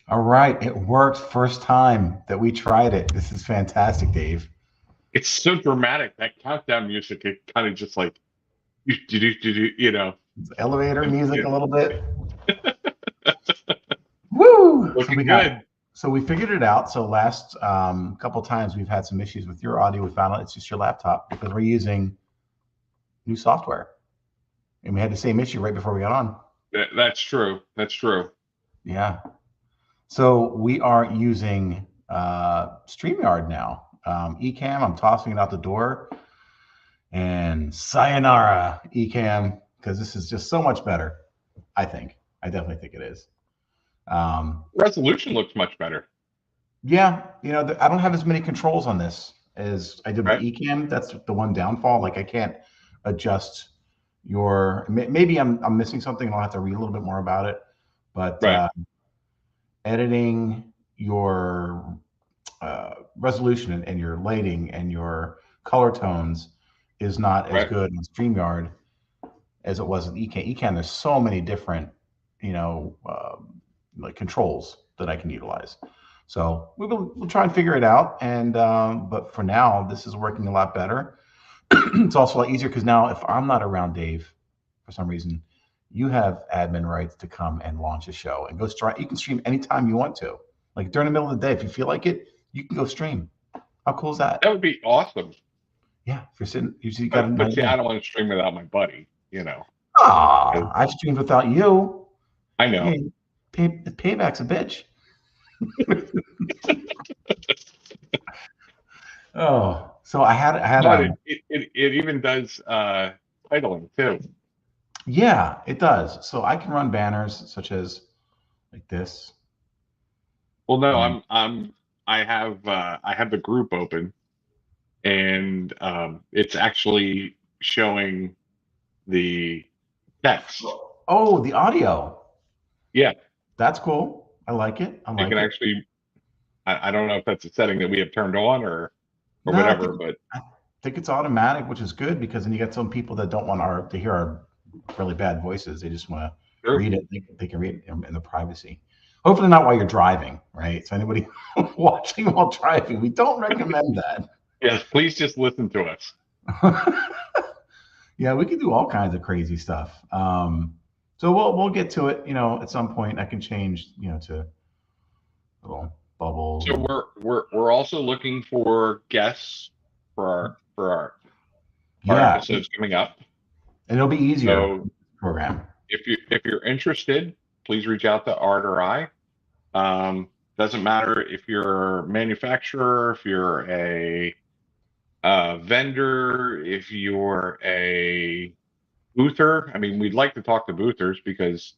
All right, it worked first time that we tried it. This is fantastic, Dave. It's so dramatic. That countdown music, it kind of just like, you know, It's elevator and, music yeah, a little bit. Woo! looking good. So we figured it out. So last couple times we've had some issues with your audio. We found out it's just your laptop because we're using new software, and we had the same issue right before we got on. That's true. That's true. Yeah. So we are using StreamYard now. Ecamm, I'm tossing it out the door, and sayonara, Ecamm, because this is just so much better. I think. I definitely think it is. Um, Resolution looks much better, yeah, I don't have as many controls on this as I did with right? Ecamm. That's the one downfall. Like I can't adjust maybe I'm missing something, and I'll have to read a little bit more about it. But Right. editing your resolution and your lighting and your color tones is not as Right. good in StreamYard as it was with Ecamm. Ecamm, there's so many different, you know, like controls that I can utilize. So we'll try and figure it out. And but for now, this is working a lot better. It's also a lot easier because now if I'm not around, Dave, for some reason, you have admin rights to come and launch a show and go stream. You can stream anytime you want to. Like during the middle of the day, if you feel like it, you can go stream. How cool is that? That would be awesome. Yeah, if you're sitting, you got a But night see, I in. don't want to stream without my buddy, you know. Ah, I've streamed without you. I Yeah, know. payback's a bitch. Oh, so I had But it even does titling too. yeah, it does. So I can run banners such as like this. Well, no, And I have the group open, and it's actually showing the text. oh, the audio. Yeah, That's cool. I like it. I you can like it. actually. I don't know if that's a setting that we have turned on or No, whatever, but I think it's automatic, which is good because then you get some people that don't want to hear our really bad voices. They just want to sure. read it. They can read it in the privacy. Hopefully not while you're driving, right? So anybody watching while driving, we don't recommend that. Yes, please just listen to us. Yeah, we can do all kinds of crazy stuff. So we'll get to it. At some point, I can change, to little bubbles So and we're also looking for guests for our yeah, episodes coming up. and it'll be easier So program. if you're interested, please reach out to Art or I. Doesn't matter if you're a manufacturer, if you're a vendor, if you're a boother. I mean, we'd like to talk to boothers because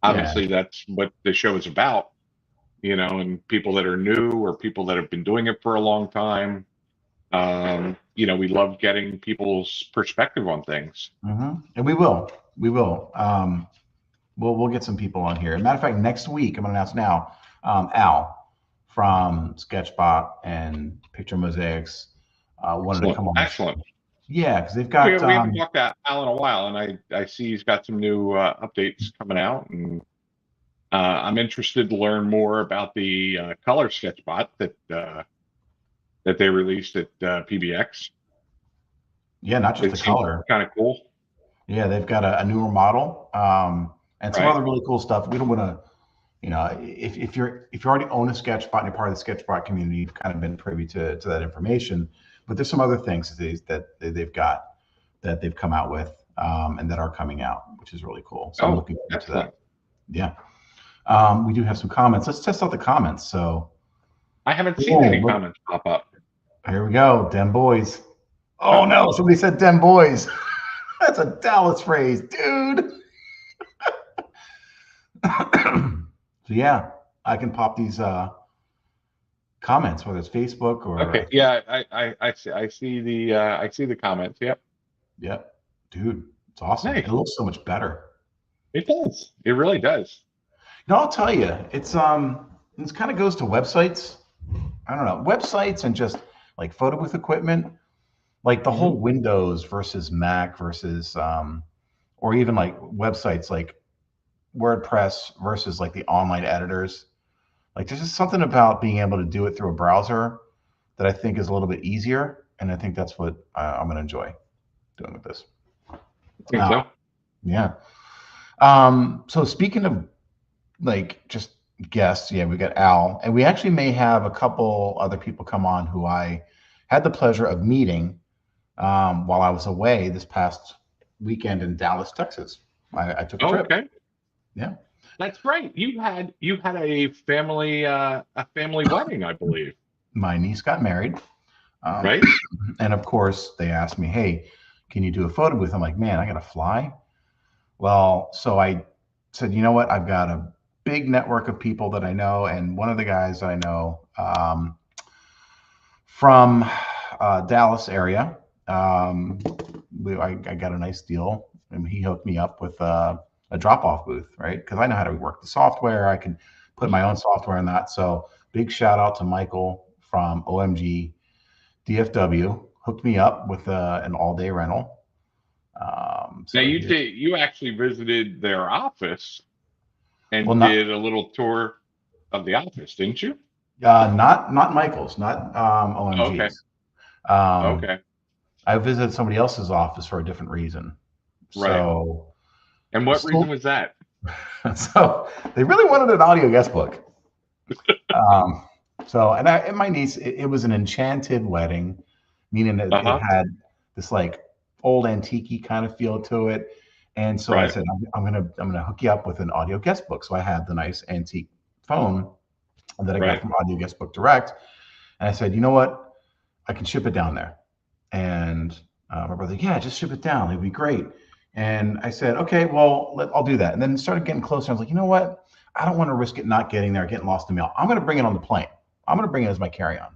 Yeah, obviously that's what the show is about, and people that are new or people that have been doing it for a long time. We love getting people's perspective on things. and we will. We'll get some people on here. As a matter of fact, next week I'm going to announce now. Al from Sketchbot and Picture Mosaics wanted to Excellent, come on the show. excellent. Yeah, because they've We, got we haven't talked to Al in a while, and I see he's got some new updates coming out, and I'm interested to learn more about the color sketch bot that they released at PBX. yeah, not just It the seems color. kind of cool. Yeah, they've got a newer model and some Right. other really cool stuff. We don't want to, if you already own a Sketchbot and you're part of the Sketchbot community, you've kind of been privy to that information. But there's some other things that they've got that they've come out with and that are coming out, which is really cool. So I'm Oh, looking forward to that. excellent. Yeah. We do have some comments. Let's test out the comments. So, I haven't seen oh, any look, comments pop up. here we go. Dem boys. Oh no, Uh-oh. somebody said dem boys. That's a Dallas phrase, dude. So yeah, I can pop these comments, whether it's Facebook or Okay. Yeah, I see the comments. Yep. yep, dude, it's awesome. It Nice. looks so much better. It does. It really does. I'll tell you, this kind of goes to websites. I don't know, websites and just like photo booth equipment, like the Hmm. whole Windows versus Mac versus or even like websites like WordPress versus like the online editors. Like there's just something about being able to do it through a browser that I think is a little bit easier, and I think that's what I'm going to enjoy doing with this. I think Uh, so. yeah. So speaking of like just guests, yeah, we got Al, and we actually may have a couple other people come on who I had the pleasure of meeting while I was away this past weekend in Dallas, Texas. I took a trip. Okay. Yeah. That's right. You had a family wedding, I believe. My niece got married. Um, Right? and of course, they asked me, hey, can you do a photo booth? I'm like, man, I got to fly. Well, so I said, you know what? I've got a big network of people that I know. And one of the guys I know from Dallas area, I got a nice deal. And he hooked me up with a drop off booth, right? Because I know how to work the software. I can put my own software in that. So big shout out to Michael from OMG DFW hooked me up with an all day rental. Now So he, you actually visited their office well, and not did a little tour of the office, didn't you? not Michael's, not Oh, okay. OMG's. Um, Okay. I visited somebody else's office for a different reason. Right. So And I what reason still, was that? so they really wanted an audio guest book. Um, so and my niece, it was an enchanted wedding, meaning that it Uh-huh. had this like old antique kind of feel to it. And so I Right. said, I'm gonna hook you up with an audio guest book. So I had the nice antique phone that I got Right. from Audio Guest Book Direct, and I said, you know what, I can ship it down there. And my brother, yeah, just ship it down. It'd be great. And I said, okay, well, I'll do that. And then it started getting closer. I was like, you know what? I don't want to risk it not getting there, getting lost in the mail. I'm going to bring it on the plane. I'm going to bring it as my carry on.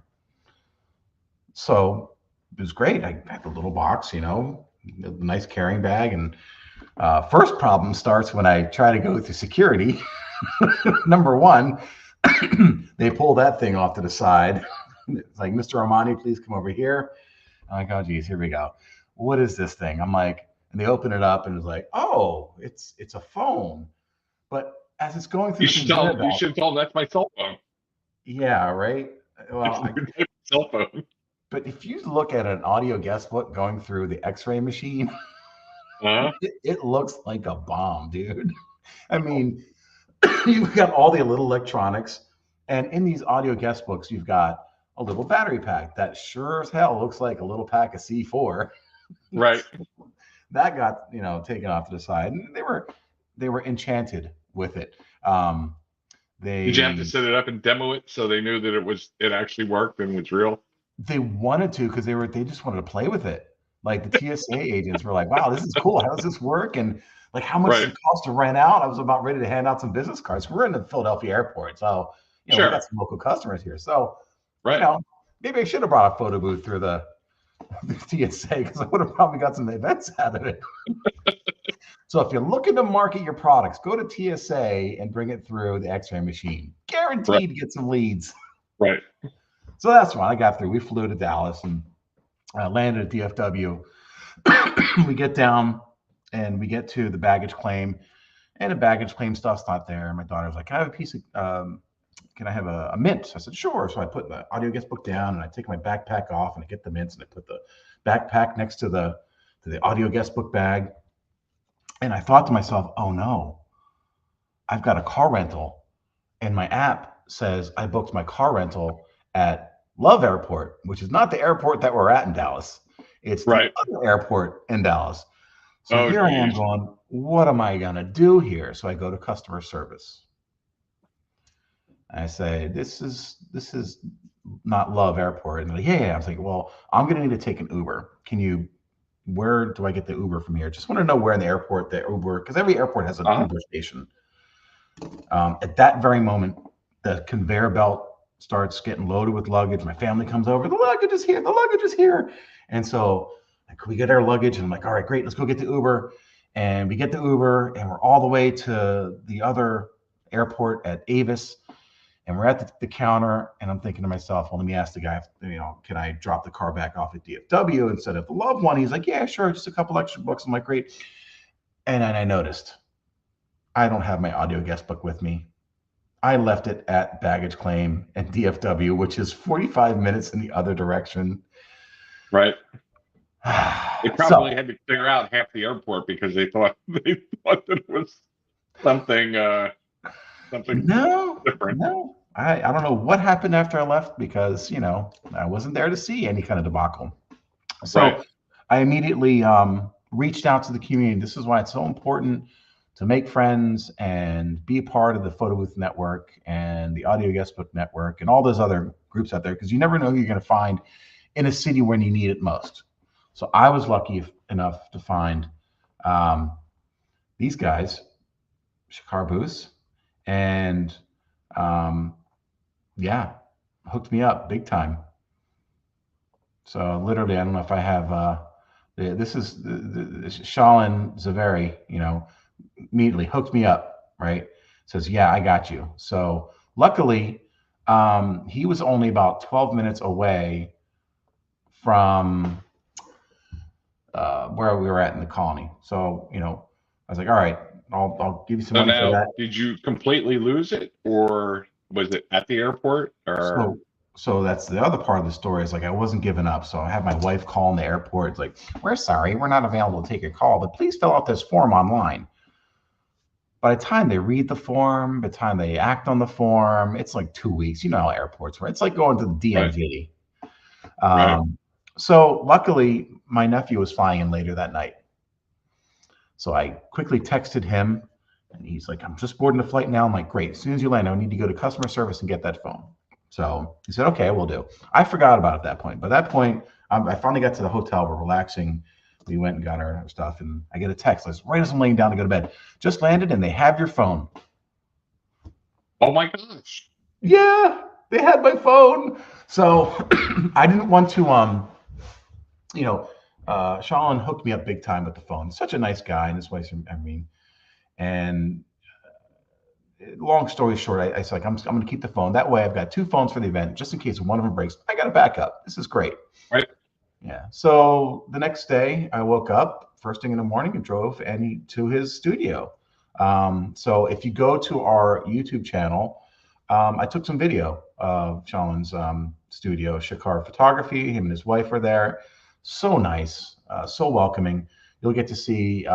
So it was great. I had the little box, a nice carrying bag. And first problem starts when I try to go through security. Number one, they pull that thing off to the side. It's like, Mr. Armani, please come over here. I'm like, oh geez, here we go. What is this thing? I'm like, and they open it up and it's like, oh, it's a phone. But as it's going through You the should conveyor tell you belt, should tell them that's my cell phone. yeah, right. Well, It's a new type of cell phone. but if you look at an audio guest book going through the X-ray machine, Uh-huh. it looks like a bomb, dude. I mean, you've got all the little electronics, and in these audio guest books, you've got a little battery pack that sure as hell looks like a little pack of C4. Right. That got taken off to the side, and they were enchanted with it. Um, Did you have to they set it up and demo it so they knew that it actually worked and was real? they wanted to because they just wanted to play with it. Like the TSA agents were like, "Wow, this is cool. How does this work?" And like, how much does Right. it cost to rent out? I was about ready to hand out some business cards. We're in the Philadelphia airport, so we got Sure. some local customers here. So you Right. know, maybe I should have brought a photo booth through the TSA because I would have probably got some events out of it. So if you're looking to market your products, go to TSA and bring it through the X-ray machine. Right. Guaranteed to get some leads. Right. So that's fine. I got through. We flew to Dallas and landed at DFW. We get down and we get to the baggage claim, and the baggage claim stuff's not there. And my daughter was like, "Can I have a piece of? Can I have a mint?" I said, "Sure." So I put the audio guest book down, and I take my backpack off, and I get the mints, and I put the backpack next to the audio guest book bag. And I thought to myself, "Oh no, I've got a car rental, and my app says I booked my car rental at Love Airport, which is not the airport that we're at in Dallas. It's the Right. other airport in Dallas." So Oh, here I am geez. going, what am I going to do here? So I go to customer service. I say, this is not Love Airport. And they're like, yeah, yeah. I was like, well, I'm going to need to take an Uber. Where do I get the Uber from here? Just want to know where in the airport the Uber, because every airport has an Uh-huh. Uber station. At that very moment, the conveyor belt starts getting loaded with luggage. My family comes over. The luggage is here. The luggage is here. And so like, we get our luggage, and I'm like, all right, great. Let's go get the Uber. And we get the Uber, and we're all the way to the other airport at Avis. And we're at the counter, and I'm thinking to myself, well, let me ask the guy, can I drop the car back off at DFW instead of the loved one? He's like, yeah, sure, just a couple extra bucks. I'm like, great. And then I noticed I don't have my audio guest book with me. I left it at baggage claim and DFW, which is 45 minutes in the other direction. Right. They So probably had to clear out half the airport because they thought that it was something something no, different. no. I don't know what happened after I left because, I wasn't there to see any kind of debacle. Right. So I immediately reached out to the community. This is why it's so important to make friends and be a part of the Photo Booth Network and the Audio Guestbook Network and all those other groups out there, because you never know who you're going to find in a city when you need it most. So I was lucky enough to find um, these guys, Shakar Booth, and um, yeah, hooked me up big time. So literally, I don't know if I have. This is Shalin Zaveri. Immediately hooked me up. Right, says, "Yeah, I got you." So luckily, he was only about 12 minutes away from where we were at in the colony. So I was like, "All right, I'll give you some So money for now, that." did you completely lose it, or was it at the airport? Or So that's the other part of the story is like I wasn't giving up. So I had my wife call in the airport. It's like, we're sorry, we're not available to take your call, but please fill out this form online. By the time they read the form, by the time they act on the form, it's like 2 weeks. You know how airports work. It's like going to the right, DMV. right, So luckily, my nephew was flying in later that night. So I quickly texted him, and he's like, "I'm just boarding the flight now." I'm like, "Great. As soon as you land, I need to go to customer service and get that phone." So he said, "Okay, we'll do." I forgot about it at that point. By that point, I finally got to the hotel. We're relaxing. We went and got our stuff, and I get a text. Right as I'm laying down to go to bed, just landed, and they have your phone. oh my gosh, Yeah, they had my phone. So I didn't want to, you know, Sean hooked me up big time with the phone. Such a nice guy, and his wife, I mean, and long story short, I said, like, I'm going to keep the phone. That way, I've got two phones for the event, just in case one of them breaks. I got a backup. This is great. right? Yeah. So the next day, I woke up first thing in the morning and drove to his studio. So if you go to our YouTube channel, I took some video of Shalin's studio, Shakar Photography. Him and his wife are there. So nice, so welcoming. You'll get to see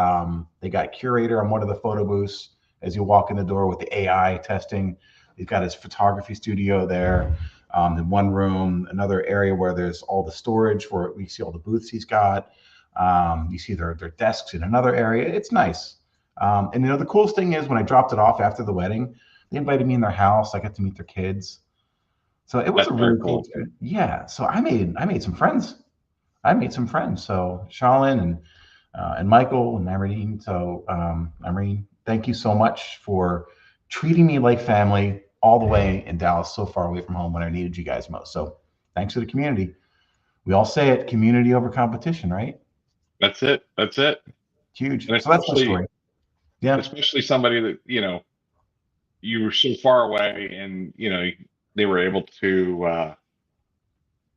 they got curator on one of the photo booths as you walk in the door with the AI testing. He's got his photography studio there. In one room, another area where there's all the storage where we see all the booths he's got. You see their desks in another area. It's nice. And the coolest thing is when I dropped it off after the wedding, they invited me in their house. I got to meet their kids. So it was That's a very really cool cool. experience. Yeah. So I made some friends. I made some friends. So Charlene and Michael and Irene. So Irene, thank you so much for treating me like family all the way in Dallas, so far away from home when I needed you guys most. So thanks to the community. We all say it: community over competition, right? That's it. That's it. Huge. And So that's my story. Yeah. especially somebody that you were so far away, and they were able to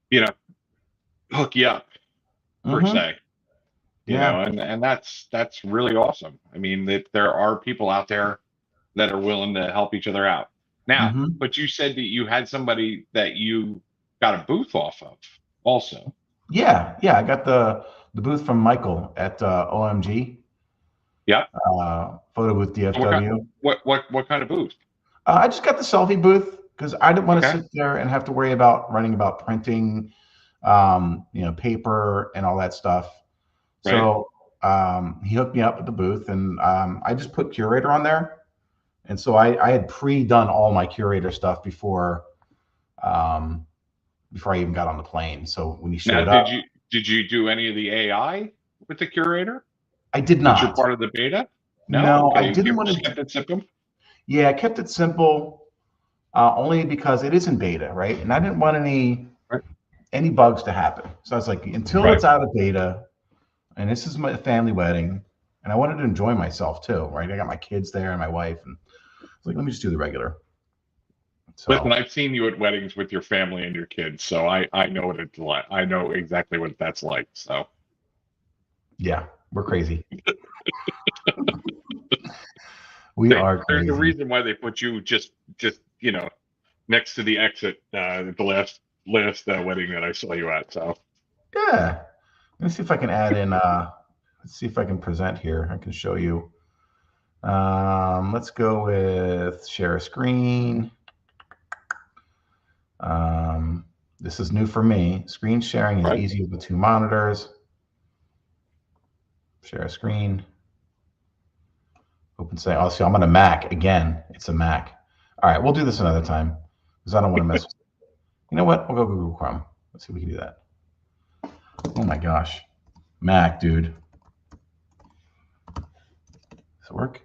you know hook you up per Mm-hmm. se. Yeah. And that's really awesome. I mean, that there are people out there that are willing to help each other out. Now, Mm-hmm. but you said that you had somebody that you got a booth off of also. Yeah. Yeah. I got the booth from Michael at OMG Yeah. photo booth So what kind DFW. what kind of booth? I just got the selfie booth because I didn't want to Okay. sit there and have to worry about running about printing, paper and all that stuff. Right. So he hooked me up with the booth, and I just put curator on there. And so I had pre-done all my curator stuff um, before I even got on the plane. So when he Now, showed up, did you do any of the AI with the curator I did since you're not. part of the beta? No. No, I Okay. didn't You want just to. kept it simple. Yeah, I kept it simple, only because it is in beta, right? And I didn't want Right. any bugs to happen. So I was like, until Right. it's out of beta, and this is my family wedding, and I wanted to enjoy myself too, right? I got my kids there and my wife, and I was like, let me just do the regular. Listen, So I've seen you at weddings with your family and your kids, so I know what it's like. I know exactly what that's like. So yeah, we're crazy. We are There's a crazy. reason why they put you just next to the exit at the last wedding that I saw you at. So Yeah. Let's see if I can add in. Let's see if I can present here. I can show you. Let's go with share a screen. This is new for me. Screen sharing is right, easy with 2 monitors. Share a screen. Open say. Oh, see, I'm on a Mac again. It's a Mac. All right, we'll do this another time because I don't want to mess with it. You know what? We'll go Google Chrome. Let's see if we can do that. Oh my gosh. Mac, dude. Does it work?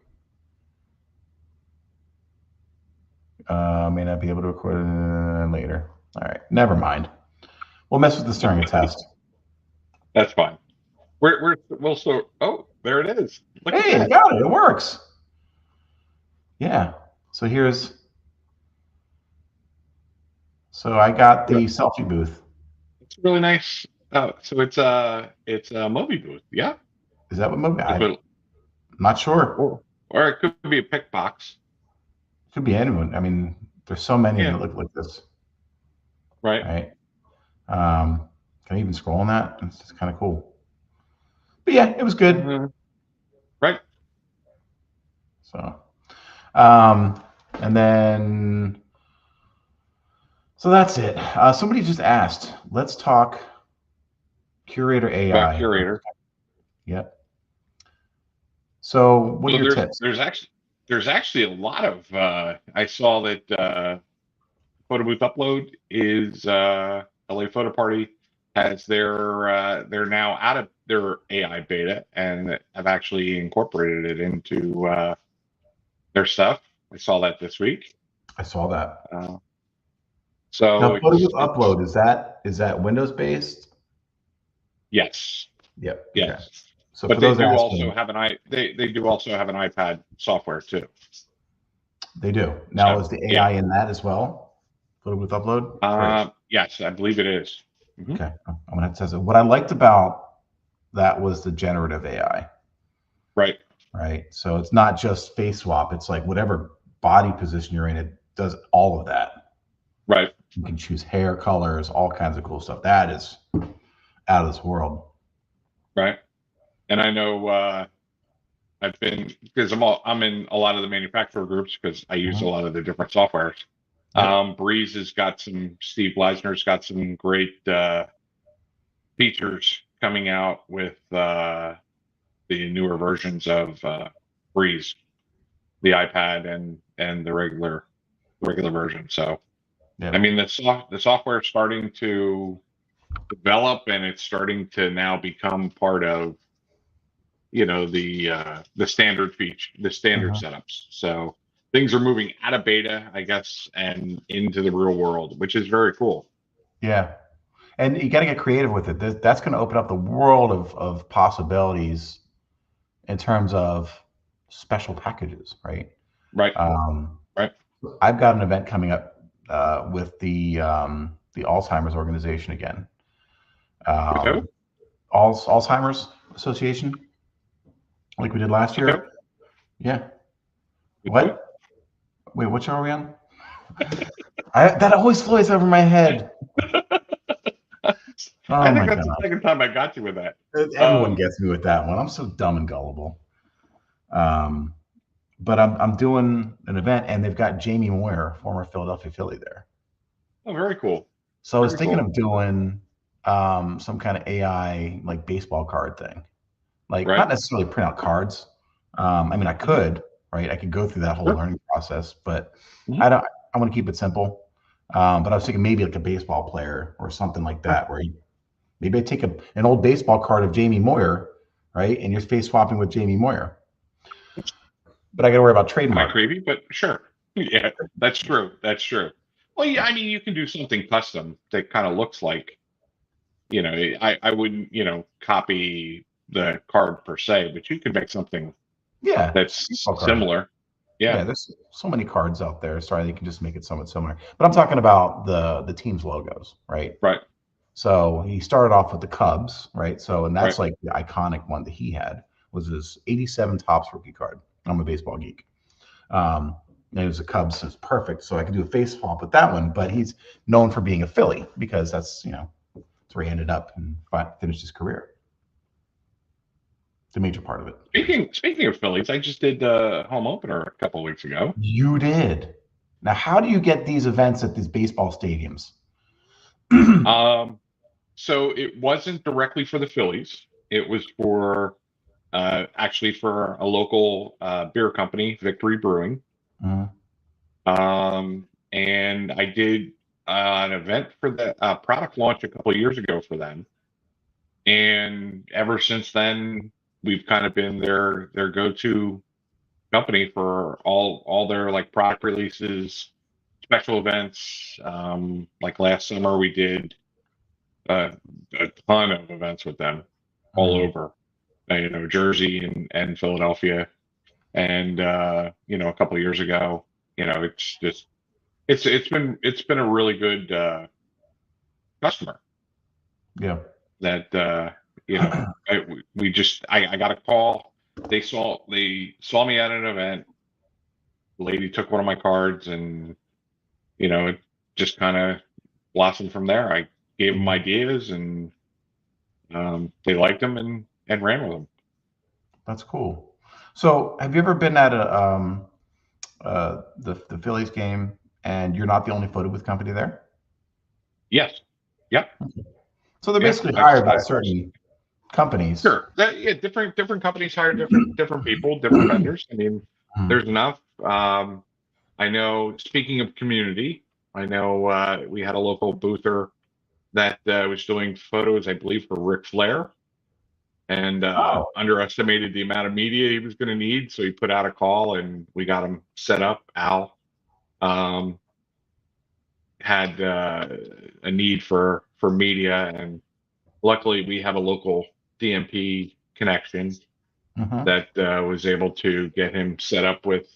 May not be able to record it later. All right, never mind. We'll mess with this during a test. that's fine. We'll so. Oh, there it is. Look at Hey, it that. got it. It works. Yeah. So so I got Yeah, the selfie booth. it's really nice. So it's a movie booth. Yeah, Is that what movie? that's I'm what, not sure. or it could be a pick box. Could be anyone. I mean, there's so many that Yeah, look like this, right. right? Can I even scroll on that? It's kind of cool. But yeah, it was good. Right. So, um, and then so that's it. Somebody just asked. Let's talk Curator About AI. curator. Yep. So, what are So your tips? there's actually a lot of I saw that Photo Booth Upload is LA Photo Party has they're now out of their AI beta and have actually incorporated it into their stuff. I saw that this week. I saw that. So Now, Photo Booth it's Upload is that Windows based? yes, Yep. Okay. yes. So But for they those do also asking, have they do also have an iPad software too. they do. Now, So is the yeah. AI in that as well? Photo Booth Upload? Great. Yes, I believe it is. Mhm. Okay. I'm gonna have to test it. What I liked about that was the generative AI, Right, right? So it's not just face swap. It's like whatever body position you're in, it does all of that. right, You can choose hair colors, all kinds of cool stuff. That is out of this world. right. And I know I've been because I'm in a lot of the manufacturer groups because I use a Mhm. lot of the different softwares. Yep. Breeze has got some. Steve Leisner's got some great features coming out with the newer versions of Breeze, the iPad and the regular version. So I Yep. mean the software is starting to develop and it's starting to now become part of the standard feature, the standard Mhm. setups. So things are moving out of beta, I guess, and into the real world, which is very cool. Yeah. And you got to get creative with it. That's going to open up the world of possibilities in terms of special packages, right? Right, Um, right. I've got an event coming up with the Alzheimer's organization again. With who? Um, Alzheimer's Association, like we did last With who? year. Yeah. With who? What? Wait, what show are we on? That always flies over my head. Oh I think my that's the god! second time I got you with that. Everyone Um, gets me with that one. I'm so dumb and gullible. Um, but I'm doing an event, and they've got Jamie Moyer, former Philadelphia Philly, there. oh, very cool. So I was Very thinking cool. of doing some kind of AI like baseball card thing, like Right. not necessarily print out cards. I mean, I Mhm. could, right? I could go through that whole Sure. learning process, but Mhm. I don't. I want to keep it simple. But I was thinking maybe like a baseball player or something like Sure. that, where maybe I take an old baseball card of Jamie Moyer, right, and you're face swapping with Jamie Moyer, but I got to worry about Kind of trademark. creepy, but sure. Yeah, that's true. That's true. Well, yeah, I mean, you can do something custom that kind of looks like, I wouldn't, copy the card per se, but you can make something Yeah, that's baseball card. similar. Yeah, Yeah, there's so many cards out there. Sorry, they can just make it somewhat similar. But I'm talking about the team's logos, right? right, So he started off with the Cubs, right? So and right, that's like the iconic one that he had was his '87 Topps rookie card. I'm a baseball geek. And he was a Cubs, so it's perfect. So I could do a face swap with that one. But he's known for being a Philly because that's that's where he ended up and finished his career. The major part of it. Speaking of Phillies, I just did home opener a couple of weeks ago. You did. Now, how do you get these events at these baseball stadiums? So it wasn't directly for the Phillies. It was for actually for a local beer company, Victory Brewing. Mhm. And I did an event for the product launch a couple of years ago for them. And ever since then, we've kind of been their go-to company for all their like product releases, special events. Like last summer, we did a ton of events with them all over, Jersey and Philadelphia. And a couple of years ago, it's just it's been a really good customer Yeah. that I got a call. They saw me at an event. The lady took one of my cards, and it just kind of blossomed from there. I gave them ideas, and they liked them and ran with them. That's cool. So, have you ever been at the Phillies game, and you're not the only photo booth company there? Yes. Yep. So they're Yeah. basically hired by certain companies. Sure. Different companies hire different people, different vendors. I mean, there's enough. I know. Speaking of community, I know we had a local boother that was doing photos, I believe, for Ric Flair, and underestimated the amount of media he was going to need, so he put out a call, and we got him set up. Al had a need for media, and luckily we have a local DMP connection that was able to get him set up with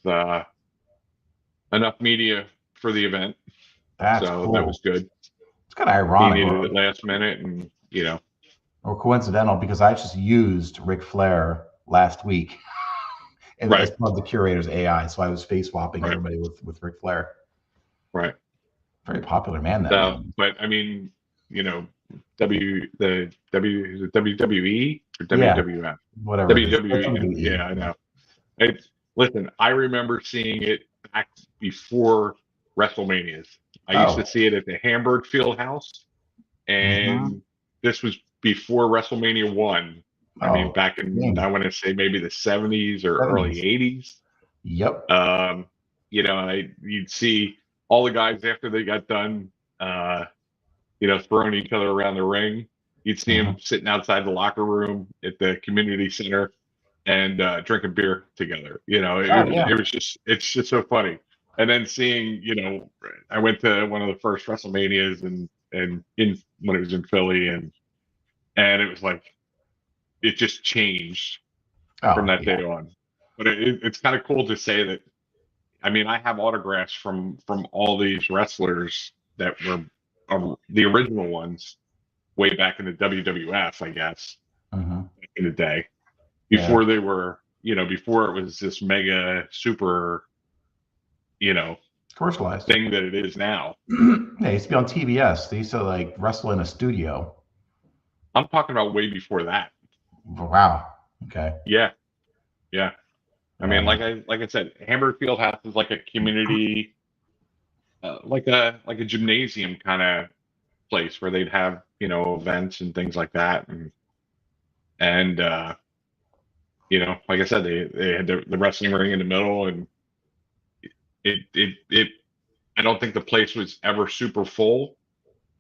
enough media for the event. That's so cool. That was good. It's kind of ironic. He needed it last minute, and or coincidental, because I just used Ric Flair last week as part of the curator's AI. So I was face swapping everybody with Ric Flair. Right. Very popular man, that man. But I mean, the WWE or WWF, whatever. WWE. Yeah, I know. Listen, I remember seeing it back before WrestleManias. I used to see it at the Hamburg Fieldhouse, and this was before WrestleMania 1. I mean, back in, I want to say maybe the 70s or early 80s. Yep. You'd see all the guys after they got done, throwing each other around the ring. You'd see them sitting outside the locker room at the community center and drinking beer together. It's just so funny. And then seeing, I went to one of the first WrestleManias and when it was in Philly, and it was like, it just changed from that day on. But it's kind of cool to say that. I mean, I have autographs from all these wrestlers that were the original ones way back in the WWF, I guess, back in the day, before they were, before it was this mega super, commercialized thing that it is now. They used to be on TBS. They used to like wrestle in a studio. I'm talking about way before that. Wow. Okay. Yeah. I mean, like I said, Hamburg Fieldhouse is like a community, like a gymnasium kind of place where they'd have events and things like that, and like I said, they had the wrestling ring in the middle, and it I don't think the place was ever super full,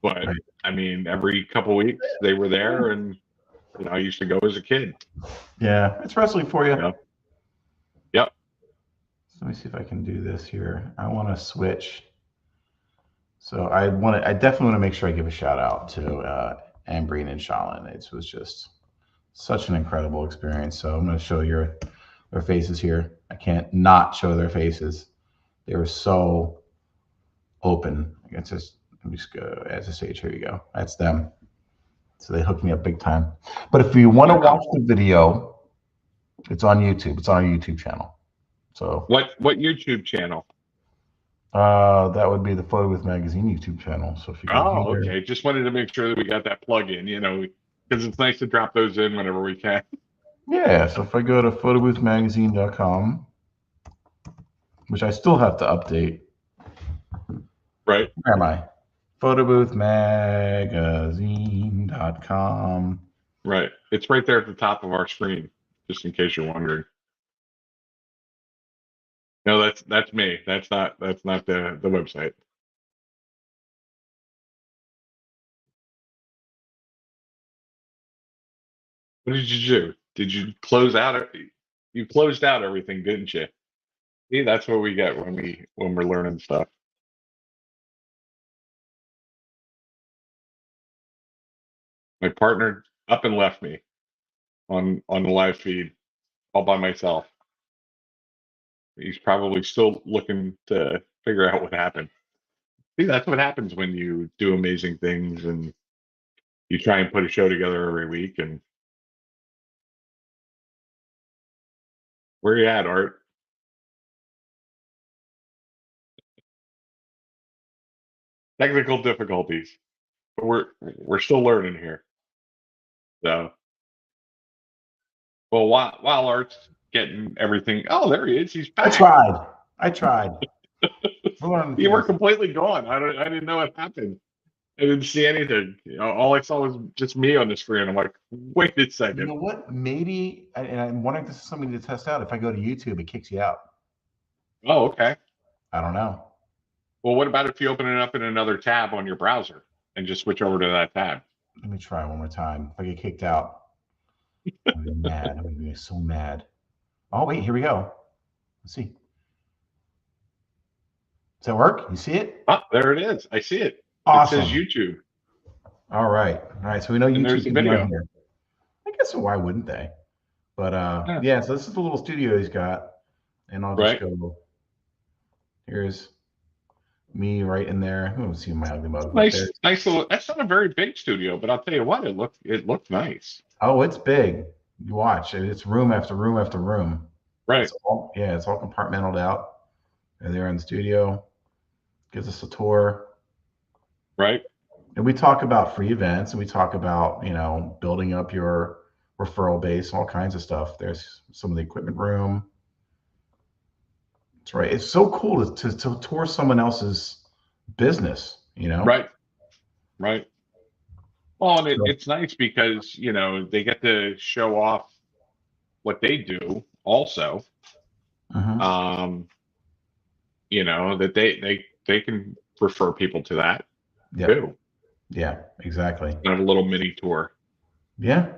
but I mean, every couple of weeks they were there, and I used to go as a kid. Yeah, it's wrestling for you. Yep. So let me see if I can do this here. I want to switch. So I definitely want to make sure I give a shout out to Ambreen and Shalin. It was just such an incredible experience. So I'm going to show their faces here. I can't not show their faces. They were so open. Let me just go as a stage. Here you go. That's them. So they hooked me up big time. But if you want to watch the video, it's on YouTube. It's on our YouTube channel. So What YouTube channel? that would be the Photo Booth Magazine YouTube channel. So if you go Oh, here, okay. Just wanted to make sure that we got that plug in, because it's nice to drop those in whenever we can. yeah. So if I go to photoboothmagazine.com, which I still have to update. Right, Where am I? Photoboothmagazine.com. right. It's right there at the top of our screen, just in case you're wondering. No, that's me. That's not the website. What did you do? Did you close out? You closed out everything, didn't you? See, that's what we get when we're learning stuff. My partner up and left me on the live feed all by myself. He's probably still looking to figure out what happened. See, that's what happens when you do amazing things and you try and put a show together every week. And where you at, Art? Technical difficulties, but we're still learning here. So, well, while Art's getting everything, oh, there he is. He's I back. tried. I tried. We're learning You were things. completely gone. I didn't know what happened. I didn't see anything. All I saw was just me on the screen. I'm like, wait a You second. know what? Maybe, and I'm wondering if this is something to test out. If I go to YouTube, it kicks you out. Oh, okay. I don't know. Well, what about if you open it up in another tab on your browser and just switch over to that tab? Let me try one more time. If I get kicked out, I'm gonna be mad. I'm gonna be so mad. Oh wait, here we go. Let's see. Does that work? You see it? Ah, there it is. I see it. It says Awesome. YouTube, All right. All right. So we know and there's YouTube the can be on video. here. I guess why wouldn't they? But Yeah, yeah, so this is the little studio he's got. And I'll just right. go. Here's me right in there. I don't see my ugly mug, but Nice, there's nice little. That's not a very big studio, but I'll tell you what, it looked nice. oh, it's big. You watch. It's room after room after room. Right, It's all yeah, it's all compartmented out. And they're in the studio. Gives us a tour. right, And we talk about free events and we talk about, building up your referral base, all kinds of stuff. There's some of the equipment room. That's right. It's so cool to tour someone else's business, right, right. Well, and So, it's nice because they get to show off what they do also. mhm. Um, that they can refer people to that Yep. too. Yeah, exactly. Kind of a little mini tour. Yeah.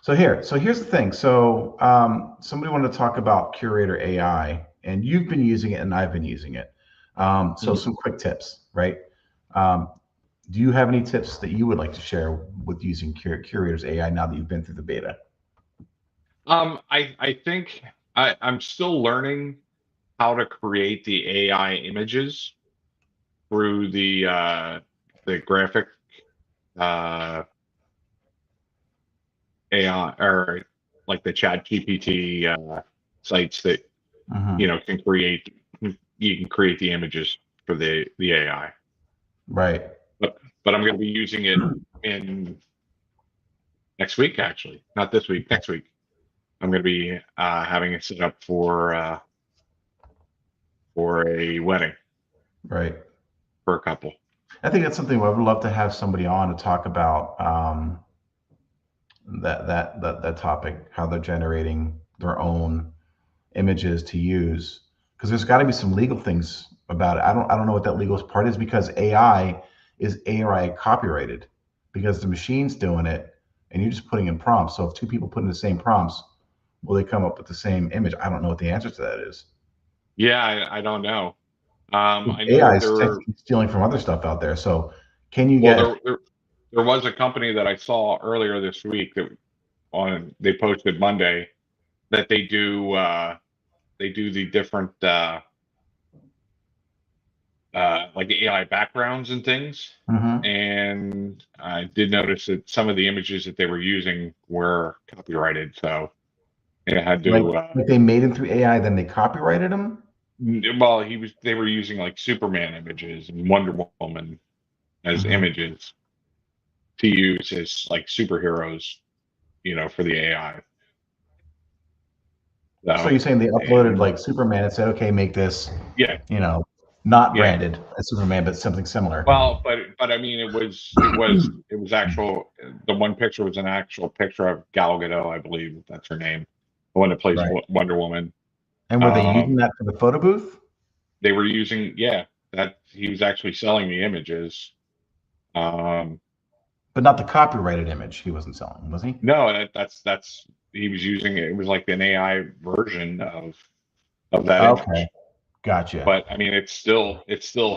So here's the thing. So somebody wanted to talk about Curator AI, and you've been using it, and I've been using it. So Mhm. some quick tips, right? Um, do you have any tips that you would like to share with using Curator's AI now that you've been through the beta? I think I'm still learning how to create the AI images through the graphic uh, AI, or like the Chat GPT sites that Hmm. can create. You can create the images for the AI, Right. but I'm going to be using it in next week, actually, not this week. Next week, I'm going to be having it set up for a wedding Right. for a couple. I think that's something I would love to have somebody on to talk about that topic, how they're generating their own images to use, because there's got to be some legal things about it. I don't know what that legal part is, because AI copyrighted, because the machine's doing it and you're just putting in prompts. So if two people put in the same prompts, will they come up with the same image? I don't know what the answer to that is. Yeah, I don't know. I know AI that is technically stealing from other stuff out there. So can you well, get there was a company that I saw earlier this week that they posted Monday that they do the different like the AI backgrounds and things. Mhm. And I did notice that some of the images that they were using were copyrighted. So It had Like, to. they made him through AI, then they copyrighted him. Well, he was. They were using like Superman images and Wonder Woman as Mhm. images to use as like superheroes, for the AI. So So, you're saying they uploaded and like Superman and said, okay, make this, yeah, you know, not yeah. branded as Superman, but something similar. Well, but I mean, it was actual. The one picture was an actual picture of Gal Gadot, I believe that's her name, the one that plays Right. Wonder Woman. And were they using Um, that for the photo booth? they were using, yeah, that he was actually selling the images. Um, But not the copyrighted image he wasn't selling, was he? no, that's he was using it. It was like an AI version of that Okay, image. gotcha. But I mean, it still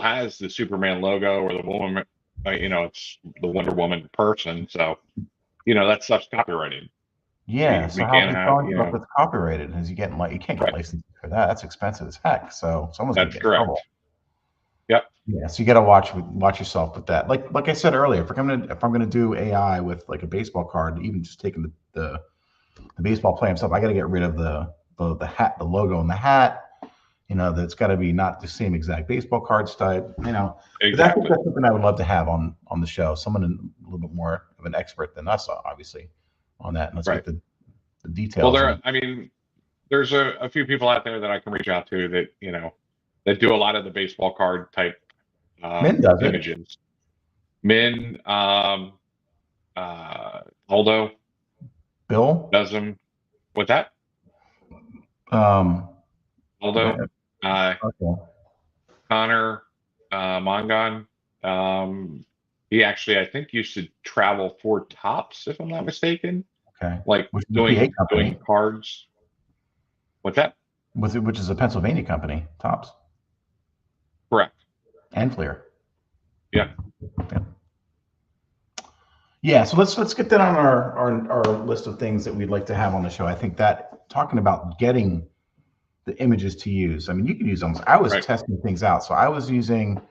has the Superman logo or the woman. It's the Wonder Woman person. So that stuff's copyrighted. Yeah. We So how's can't he have, selling stuff that's copyrighted? Is he getting like you can't get right. licensed for that? That's expensive as heck. So someone's gonna That's get in trouble. correct. Yep. Yeah. So you got to watch yourself with that. Like I said earlier, if I'm gonna do AI with like a baseball card, even just taking the baseball player himself, I got to get rid of the hat, the logo on the hat. That's got to be not the same exact baseball card type. But Exactly. that's something I would love to have on the show. Someone a little bit more of an expert than us, obviously, on that. And let's get Right. the Well, details. And I mean, there's a few people out there that I can reach out to that, that do a lot of the baseball card type Min does it. images. Min, Aldo Bill. does them. With that, Um, Aldo, uh, okay. Connor, Mongon. He actually, I think, used to travel for Tops, if I'm not mistaken, Okay. like Which is a PA doing company. cards. With that, Which is a Pennsylvania company. Tops correct. and Fleer. Yeah. Yeah. Yeah, so let's get that on our list of things that we'd like to have on the show. I think that talking about getting the images to use. I mean, you can use them. I was Right. testing things out. So I was using,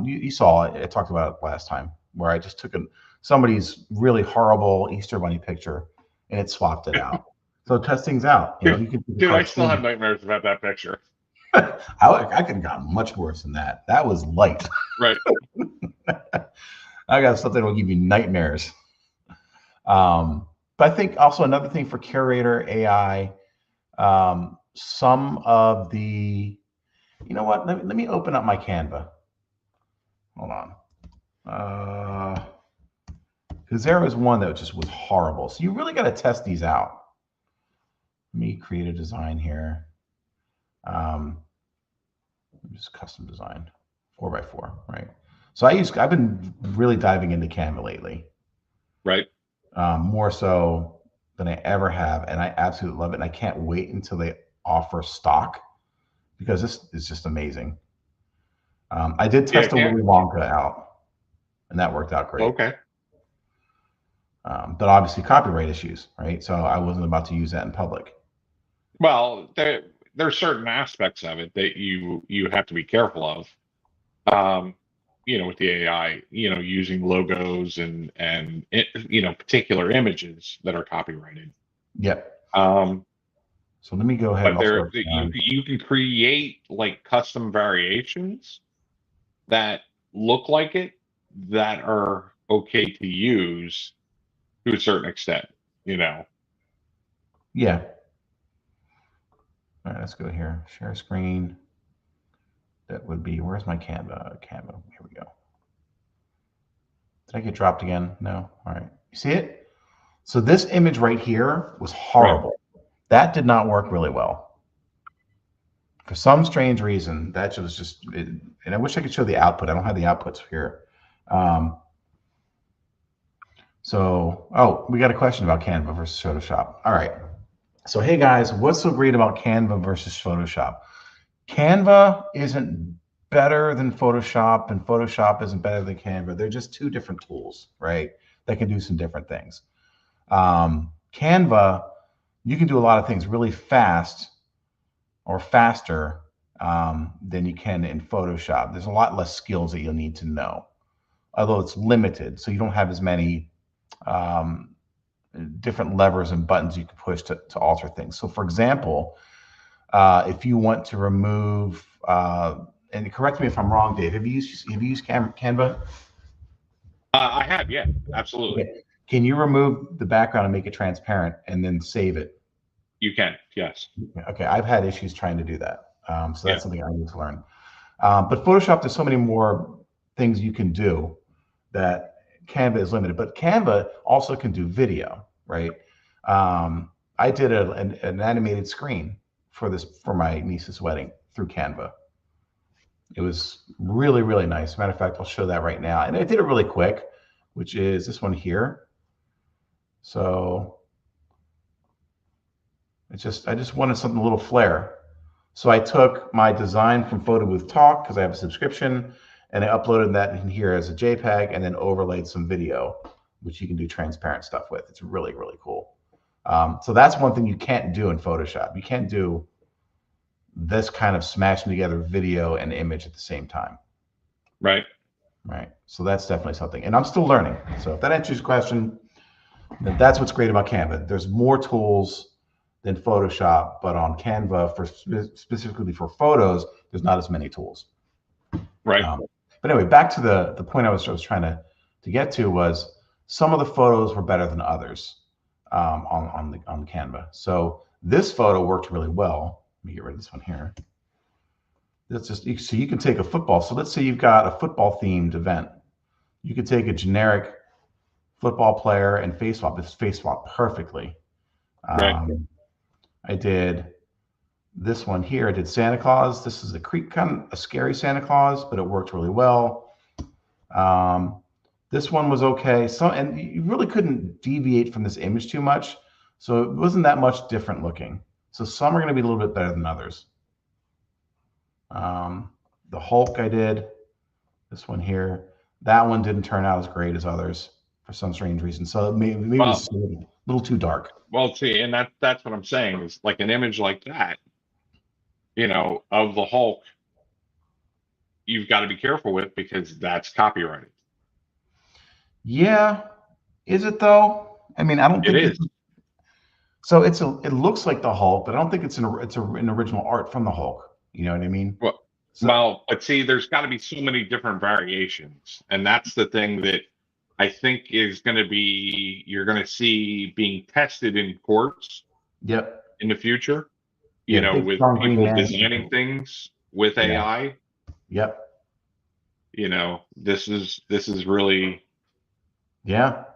you saw it. I talked about it last time, where I just took somebody's really horrible Easter Bunny picture and it swapped it out. So test things out. Dude, You can do the dude, I still have cartoon. nightmares about that picture. I could have gotten much worse than that. That was light. Right. I got something that will give you nightmares. But I think also another thing for curator AI, some of the, you know what? Let me open up my Canva. Hold on. Because there was one that just was horrible. So you really got to test these out. Let me create a design here. Just custom design, 4x4, right? So I've been really diving into Canva lately, Right. more so than I ever have, and I absolutely love it. And I can't wait until they offer stock because this is just amazing. I did Yeah. test a Can't. Willy Wonka out, and that worked out great. Okay. But obviously copyright issues, right? So I wasn't about to use that in public. Well, there's certain aspects of it that you have to be careful of. Um, with the AI, using logos and particular images that are copyrighted. Yep. Um, So let me go ahead and but I'll there start. you can create like custom variations that look like it that are okay to use to a certain extent. You know. Yeah. All right, let's go here. Share screen. That would be, where's my Canva? Canva. Here we go. Did I get dropped again? No. All right. You see it? So this image right here was Right. horrible. That did not work really well. For some strange reason, that was just, and I wish I could show the output. I don't have the outputs here. We got a question about Canva versus Photoshop. All right. So, hey guys, what's so great about Canva versus Photoshop? Canva isn't better than Photoshop, and Photoshop isn't better than Canva. They're just two different tools, right? That can do some different things. Canva, you can do a lot of things really fast or faster than you can in Photoshop. There's a lot less skills that you'll need to know, although it's limited. So you don't have as many different levers and buttons you can push to alter things. So, for example, if you want to remove, and correct me if I'm wrong, Dave, have you used Canva? I have, yeah, absolutely. Okay. Can you remove the background and make it transparent and then save it? You can, yes. Okay, I've had issues trying to do that. So Yeah, that's something I need to learn. But Photoshop, there's so many more things you can do that Canva is limited. But Canva also can do video, right? I did an animated screen for my niece's wedding through Canva. It was really, really nice. Matter of fact, I'll show that right now. And I did it really quick, which is this one here. So I just wanted something a little flair. So I took my design from Photo Booth Talk because I have a subscription, and I uploaded that in here as a JPEG, and then overlaid some video, which you can do transparent stuff with. It's really, really cool. So that's one thing you can't do in Photoshop. You can't do this kind of smashing together video and image at the same time. right. Right. So that's definitely something. And I'm still learning. So if that answers your question, then that's what's great about Canva. There's more tools than Photoshop, but on Canva, specifically for photos, there's not as many tools. Right. But anyway, back to the point I was trying to get to was some of the photos were better than others on Canva. So this photo worked really well. Let me get rid of this one here. That's just so you can take a football. So let's say you've got a football themed event. You could take a generic football player and face swap. This face swap perfectly. Right. I did this one here. I did Santa Claus. This is kind of a scary Santa Claus, but it worked really well. This one was okay. And you really couldn't deviate from this image too much. So it wasn't that much different looking. So some are going to be a little bit better than others. The Hulk I did, this one here. That one didn't turn out as great as others for some strange reason. So maybe Well, it's a little too dark. well, see, and that's what I'm saying is like an image like that, of the Hulk, you've got to be careful with because that's copyrighted. Yeah, is it though? I mean, I don't It think is. so. It looks like the Hulk, but I don't think it's an original art from the Hulk. You know what I mean? But see, there's got to be so many different variations, and that's the thing that I think is going to be you're going to see being tested in courts. Yep. In the future, Yeah, big with strong green people man. designing things with Yeah. AI. Yep. This is really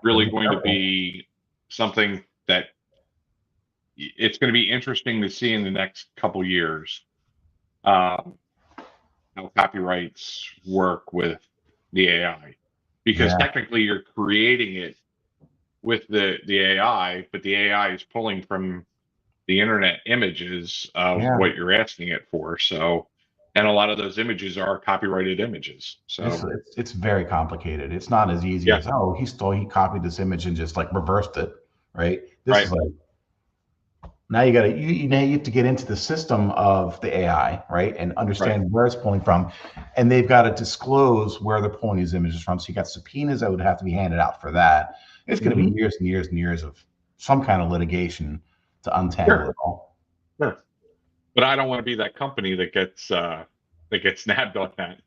really going to be something that it's going to be interesting to see in the next couple years how copyrights work with the AI, because technically you're creating it with the AI, but the AI is pulling from the internet images of what you're asking it for. So, and a lot of those images are copyrighted images. So it's very complicated. It's not as easy as, oh, he copied this image and just like reversed it, right? This is like, now you have to get into the system of the AI, right? And understand where it's pulling from. And they've got to disclose where they're pulling these images from. So you got subpoenas that would have to be handed out for that. It's going to be years and years and years of some kind of litigation to untangle it all. Sure. But I don't want to be that company that gets nabbed on that.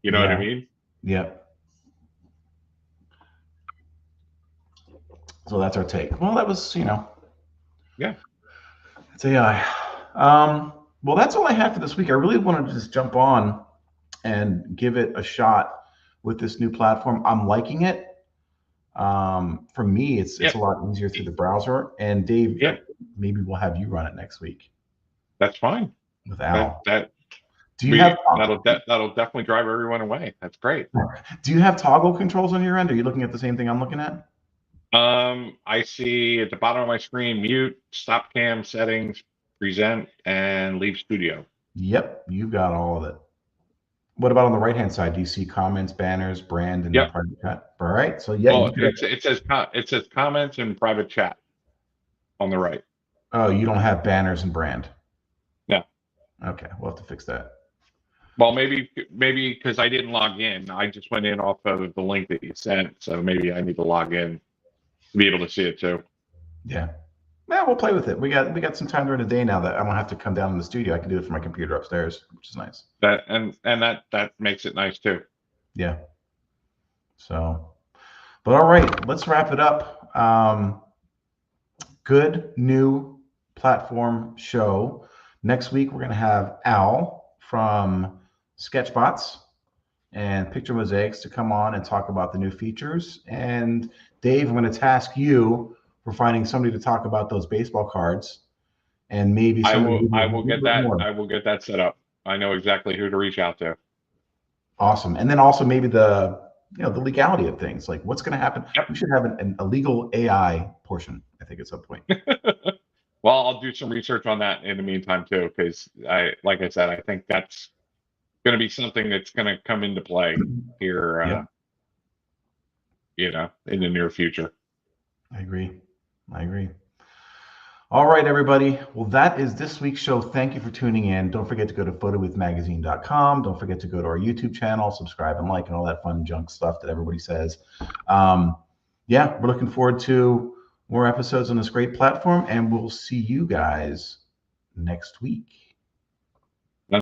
You know what I mean? Yep. So that's our take. Well, that was, Yeah. It's AI. Well, that's all I have for this week. I really wanted to just jump on and give it a shot with this new platform. I'm liking it. For me, it's a lot easier through the browser. And Dave, maybe we'll have you run it next week. That's fine. With Al. That'll definitely drive everyone away. That's great. Do you have toggle controls on your end? Are you looking at the same thing I'm looking at? I see at the bottom of my screen, mute, stop cam settings, present, and leave studio. Yep, you've got all of it. What about on the right-hand side? Do you see comments, banners, brand, and private chat? All right, so it says comments and private chat on the right. Oh, you don't have banners and brand? No. Okay, we'll have to fix that. Well, maybe because I didn't log in. I just went in off of the link that you sent, so maybe I need to log in to be able to see it too. Yeah. Yeah, we'll play with it. We got some time during the day now that I don't have to come down in the studio. I can do it from my computer upstairs, which is nice. That makes it nice too. Yeah. So, but all right, let's wrap it up. Good new platform show. Next week we're gonna have Al from Sketchbots and Picture Mosaics to come on and talk about the new features. And Dave, I'm going to task you for finding somebody to talk about those baseball cards and maybe somebody who I knows a will little get bit that. more. I will get that set up. I know exactly who to reach out to. Awesome. And then also maybe the legality of things, like what's going to happen. Yep. We should have a legal AI portion, I think, at some point. Well, I'll do some research on that in the meantime too, because like I said, I think that's going to be something that's going to come into play here, Yep, in the near future. I agree. I agree. All right, everybody. Well, that is this week's show. Thank you for tuning in. Don't forget to go to photowithmagazine.com. Don't forget to go to our YouTube channel, subscribe and like, and all that fun junk stuff that everybody says. Yeah, we're looking forward to more episodes on this great platform, and we'll see you guys next week.